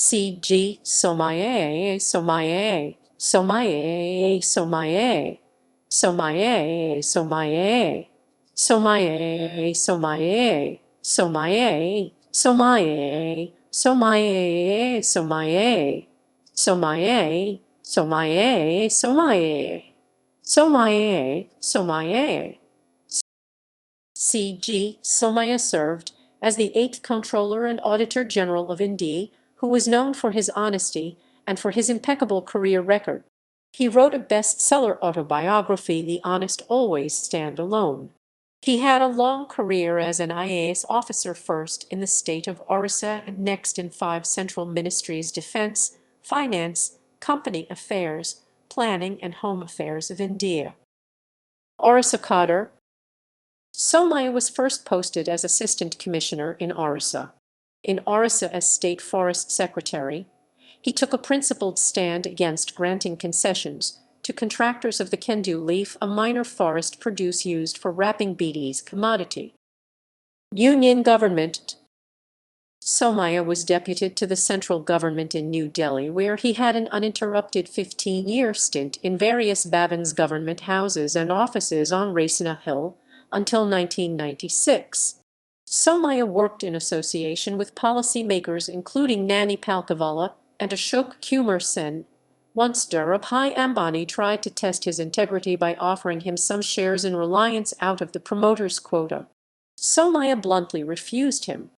C.G. Somiah, Somiah, Somiah, Somiah, Somiah, Somiah, Somiah, Somiah, Somiah, Somiah, Somiah, Somiah, Somiah, Somiah, Somiah, Somiah, Somiah. C.G. Somiah served as the 8th Comptroller and Auditor General of India, who was known for his honesty and for his impeccable career record. He wrote a bestseller autobiography, The Honest Always Stand Alone. He had a long career as an IAS officer, first in the state of Orissa and next in 5 central ministries: defense, finance, company affairs, planning, and home affairs of India. Orissa cadre. Somiah was first posted as Assistant Commissioner in Orissa. In Orissa as State Forest Secretary, he took a principled stand against granting concessions to contractors of the kendu leaf, a minor forest produce used for wrapping BD's commodity. Union government. Somiah was deputed to the central government in New Delhi, where he had an uninterrupted 15-year stint in various Bhavan's government houses and offices on Raisina Hill until 1996. Somiah worked in association with policy-makers including Nani Palkhivala and Ashok Kumar Sen. Once Dhirubhai Ambani tried to test his integrity by offering him some shares in Reliance out of the promoter's quota. Somiah bluntly refused him.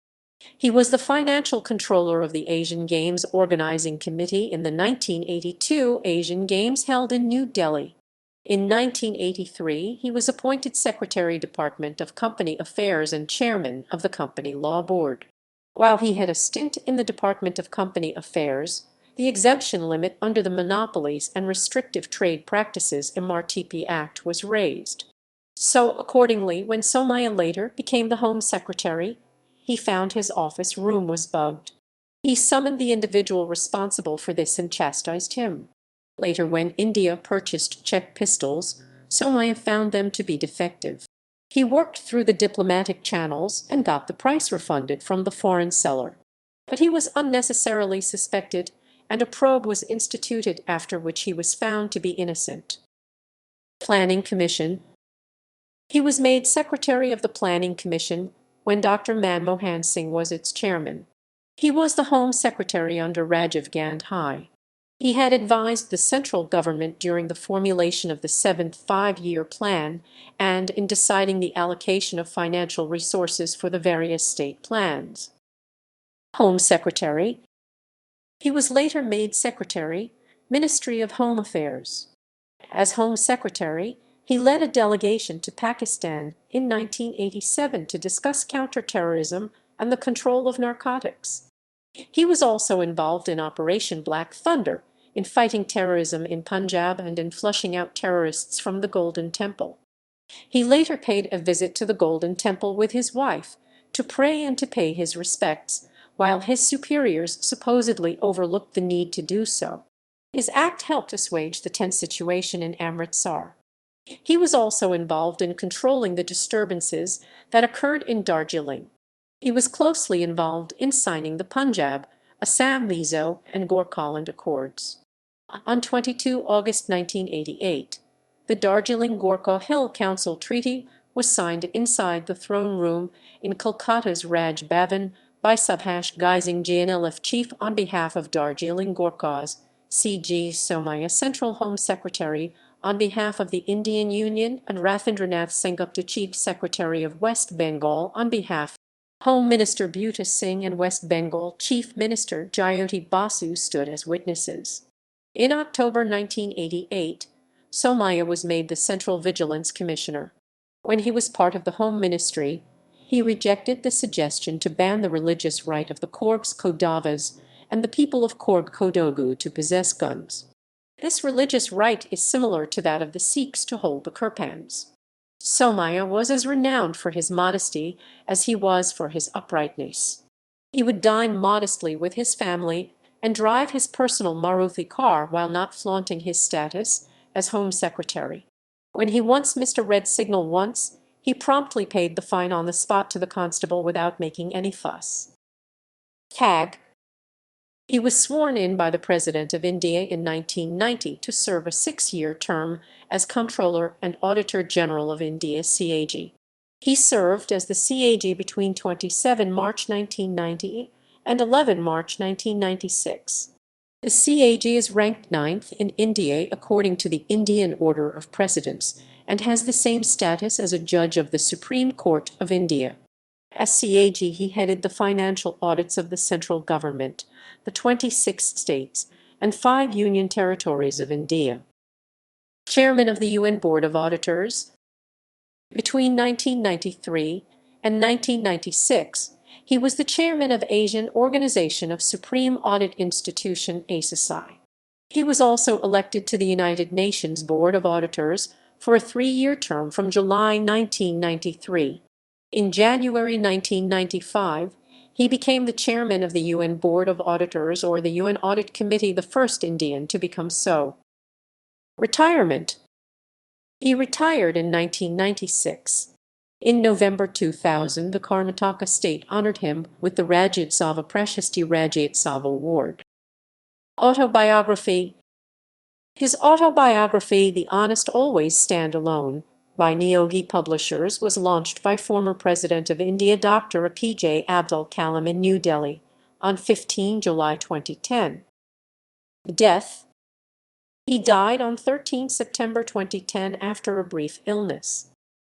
He was the financial controller of the Asian Games Organizing Committee in the 1982 Asian Games held in New Delhi. In 1983, he was appointed Secretary Department of Company Affairs and Chairman of the Company Law Board. While he had a stint in the Department of Company Affairs, the exemption limit under the Monopolies and Restrictive Trade Practices MRTP Act was raised. So, accordingly, when Somiah later became the Home Secretary, he found his office room was bugged. He summoned the individual responsible for this and chastised him. Later, when India purchased Czech pistols, Somiah found them to be defective. He worked through the diplomatic channels and got the price refunded from the foreign seller. But he was unnecessarily suspected, and a probe was instituted, after which he was found to be innocent. Planning Commission. He was made Secretary of the Planning Commission when Dr. Manmohan Singh was its chairman. He was the Home Secretary under Rajiv Gandhi. He had advised the central government during the formulation of the 7th five-year plan and in deciding the allocation of financial resources for the various state plans. Home Secretary. He was later made Secretary, Ministry of Home Affairs. As Home Secretary, he led a delegation to Pakistan in 1987 to discuss counterterrorism and the control of narcotics. He was also involved in Operation Black Thunder, in fighting terrorism in Punjab and in flushing out terrorists from the Golden Temple. He later paid a visit to the Golden Temple with his wife to pray and to pay his respects, while his superiors supposedly overlooked the need to do so. His act helped assuage the tense situation in Amritsar. He was also involved in controlling the disturbances that occurred in Darjeeling. He was closely involved in signing the Punjab, Assam Mizo, and Gorkhaland Accords. On 22 August 1988, the Darjeeling Gorkha Hill Council Treaty was signed inside the throne room in Kolkata's Raj Bhavan by Subhash Ghai GNLF chief on behalf of Darjeeling Gorkhas, C.G. Somiah Central Home Secretary on behalf of the Indian Union, and Rathindranath Sengupta Chief Secretary of West Bengal on behalf. Home Minister Bhuta Singh and West Bengal Chief Minister Jyoti Basu stood as witnesses. In October 1988, Somiah was made the Central Vigilance Commissioner. When he was part of the Home Ministry, he rejected the suggestion to ban the religious right of the Korgs Kodavas and the people of Korg Kodagu to possess guns. This religious right is similar to that of the Sikhs to hold the kirpans. Somiah was as renowned for his modesty as he was for his uprightness. He would dine modestly with his family and drive his personal Maruti car while not flaunting his status as Home Secretary. When he once missed a red signal once, he promptly paid the fine on the spot to the constable without making any fuss. CAG. He was sworn in by the President of India in 1990 to serve a 6-year term as Comptroller and Auditor General of India (CAG). He served as the CAG between 27 March 1990 and 11 March 1996. The CAG is ranked ninth in India according to the Indian Order of Precedence and has the same status as a judge of the Supreme Court of India. As CAG, he headed the financial audits of the central government, the 26 states, and 5 union territories of India. Chairman of the UN Board of Auditors. Between 1993 and 1996, he was the chairman of Asian Organization of Supreme Audit Institution (ASSI). He was also elected to the United Nations Board of Auditors for a 3-year term from July 1993. In January 1995, he became the chairman of the UN Board of Auditors or the UN Audit Committee, the first Indian to become so. Retirement. He retired in 1996. In November 2000, the Karnataka state honored him with the Rajyotsava Prashasti Rajyotsava Award. Autobiography. His autobiography, The Honest Always Stand Alone, by Neogi Publishers, was launched by former President of India Dr. APJ Abdul Kalam in New Delhi on 15 July 2010. Death. He died on 13 September 2010 after a brief illness.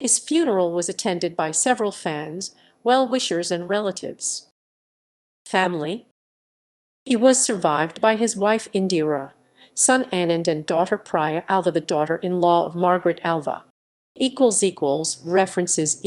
His funeral was attended by several fans, well-wishers, and relatives. Family. He was survived by his wife Indira, son Anand, and daughter Priya Alva, the daughter-in-law of Margaret Alva. References